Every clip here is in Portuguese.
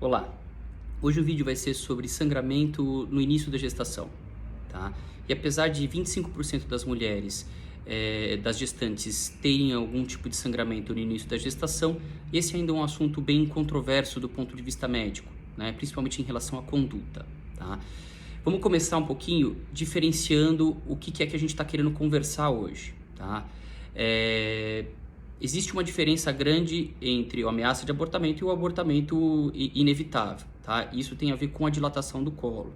Olá, hoje o vídeo vai ser sobre sangramento no início da gestação, tá? E apesar de 25% das mulheres, das gestantes, terem algum tipo de sangramento no início da gestação, esse ainda é um assunto bem controverso do ponto de vista médico, né? Principalmente em relação à conduta, tá? Vamos começar um pouquinho diferenciando o que é que a gente está querendo conversar hoje, tá? Existe uma diferença grande entre a ameaça de abortamento e o abortamento inevitável, tá? Isso tem a ver com a dilatação do colo,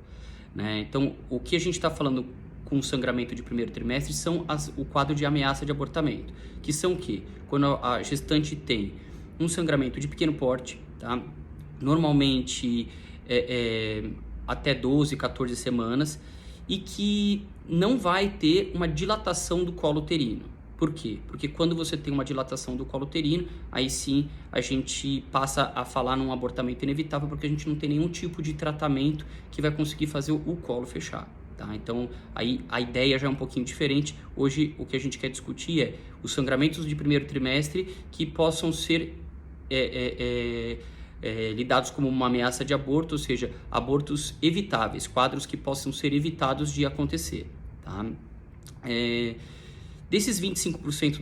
né? Então, o que a gente está falando com sangramento de primeiro trimestre são o quadro de ameaça de abortamento, que são o quê? Quando a gestante tem um sangramento de pequeno porte, tá? Normalmente até 12, 14 semanas, e que não vai ter uma dilatação do colo uterino. Por quê? Porque quando você tem uma dilatação do colo uterino, aí sim a gente passa a falar num abortamento inevitável, porque a gente não tem nenhum tipo de tratamento que vai conseguir fazer o colo fechar, tá? Então aí a ideia já é um pouquinho diferente. Hoje o que a gente quer discutir é os sangramentos de primeiro trimestre que possam ser lidados como uma ameaça de aborto, ou seja, abortos evitáveis, quadros que possam ser evitados de acontecer, tá? Desses 25%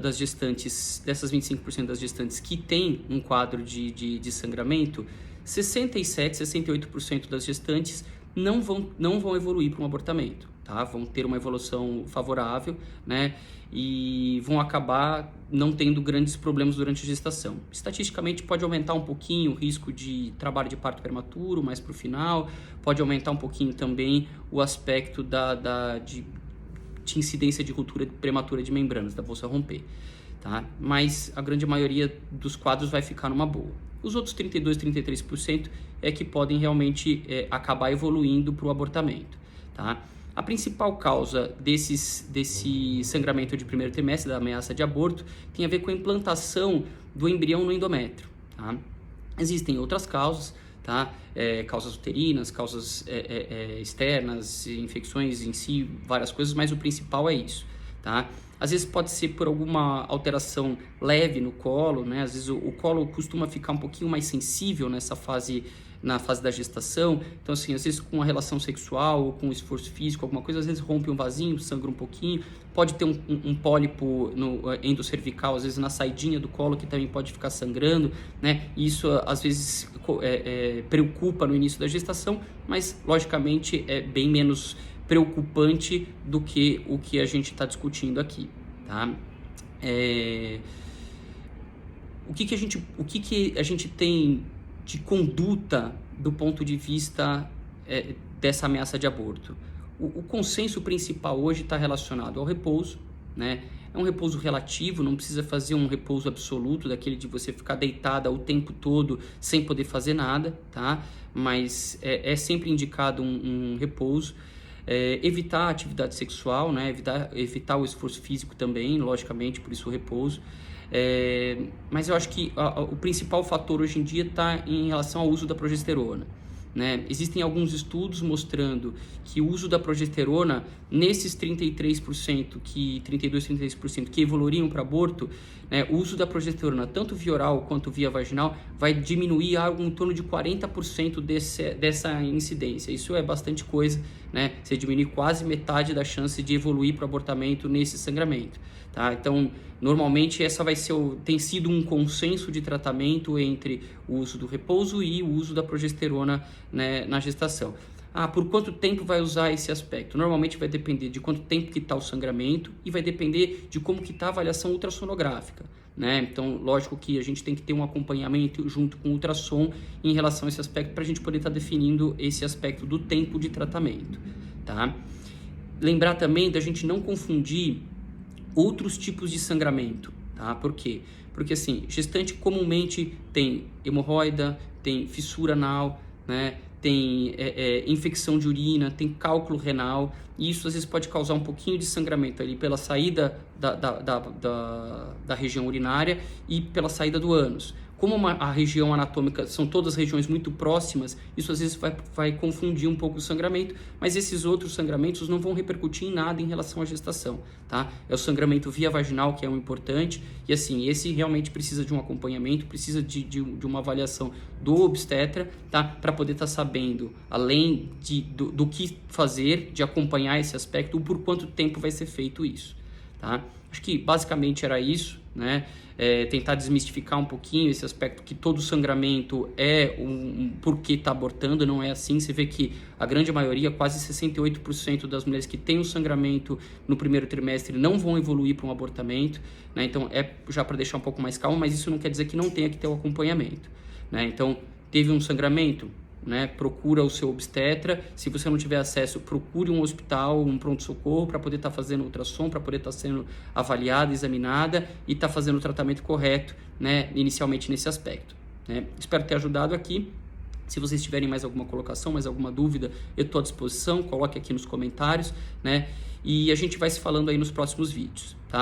das gestantes, dessas 25% das gestantes que têm um quadro de sangramento, 67, 68% das gestantes não vão evoluir para um abortamento, tá? Vão ter uma evolução favorável, né? E vão acabar não tendo grandes problemas durante a gestação. Estatisticamente pode aumentar um pouquinho o risco de trabalho de parto prematuro, mais para o final, pode aumentar um pouquinho também o aspecto de incidência de ruptura prematura de membranas, da bolsa romper, tá? Mas a grande maioria dos quadros vai ficar numa boa. Os outros 32, 33% é que podem realmente acabar evoluindo para o abortamento, tá? A principal causa desse sangramento de primeiro trimestre, da ameaça de aborto, tem a ver com a implantação do embrião no endométrio, tá? Existem outras causas, tá? Causas uterinas, causas externas, infecções em si, várias coisas, mas o principal é isso, tá? Às vezes pode ser por alguma alteração leve no colo, né? Às vezes o colo costuma ficar um pouquinho mais sensível na fase da gestação. Então, assim, às vezes com a relação sexual ou com esforço físico, alguma coisa, às vezes rompe um vasinho, sangra um pouquinho. Pode ter um pólipo no endocervical, às vezes na saidinha do colo, que também pode ficar sangrando, né? E isso, às vezes, preocupa no início da gestação, mas, logicamente, é bem menos preocupante do que o que a gente está discutindo aqui, tá? O que a gente tem de conduta do ponto de vista dessa ameaça de aborto? O consenso principal hoje está relacionado ao repouso, né? É um repouso relativo, não precisa fazer um repouso absoluto, daquele de você ficar deitada o tempo todo sem poder fazer nada, tá? Mas é sempre indicado um repouso. Evitar a atividade sexual, né? Evitar o esforço físico também, logicamente, por isso o repouso. Mas eu acho que o principal fator hoje em dia está em relação ao uso da progesterona, né? Existem alguns estudos mostrando que o uso da progesterona nesses 32%, 33% que evoluiriam para aborto, né, o uso da progesterona, tanto via oral quanto via vaginal, vai diminuir algo em torno de 40% dessa incidência. Isso é bastante coisa, né? Você diminui quase metade da chance de evoluir para abortamento nesse sangramento, tá? Então, normalmente tem sido um consenso de tratamento entre o uso do repouso e o uso da progesterona, né, na gestação. Por quanto tempo vai usar esse aspecto? Normalmente vai depender de quanto tempo que está o sangramento e vai depender de como que está a avaliação ultrassonográfica, né? Então, lógico que a gente tem que ter um acompanhamento junto com o ultrassom em relação a esse aspecto, para a gente poder estar definindo esse aspecto do tempo de tratamento, tá? Lembrar também da gente não confundir outros tipos de sangramento, tá? Por quê? Porque, assim, gestante comumente tem hemorroida, tem fissura anal, né? Tem infecção de urina, tem cálculo renal, e isso às vezes pode causar um pouquinho de sangramento ali pela saída da região urinária e pela saída do ânus. Como a região anatômica são todas regiões muito próximas, isso às vezes vai confundir um pouco o sangramento, mas esses outros sangramentos não vão repercutir em nada em relação à gestação, tá? É o sangramento via vaginal que é o importante, e assim, esse realmente precisa de um acompanhamento, precisa de uma avaliação do obstetra, tá? Para poder estar sabendo, além do que fazer, de acompanhar esse aspecto, por quanto tempo vai ser feito isso, tá? Acho que basicamente era isso, né? Tentar desmistificar um pouquinho esse aspecto que todo sangramento é porque está abortando, não é assim. Você vê que a grande maioria, quase 68% das mulheres que têm um sangramento no primeiro trimestre não vão evoluir para um abortamento, né? Então já para deixar um pouco mais calmo, mas isso não quer dizer que não tenha que ter o acompanhamento, né? Então teve um sangramento, né? Procura o seu obstetra. Se você não tiver acesso, procure um hospital, um pronto-socorro para poder estar fazendo ultrassom, para poder estar sendo avaliada, examinada e estar fazendo o tratamento correto, né? Inicialmente nesse aspecto, né? Espero ter ajudado aqui. Se vocês tiverem mais alguma colocação, mais alguma dúvida, eu estou à disposição. Coloque aqui nos comentários, né? E a gente vai se falando aí nos próximos vídeos, tá?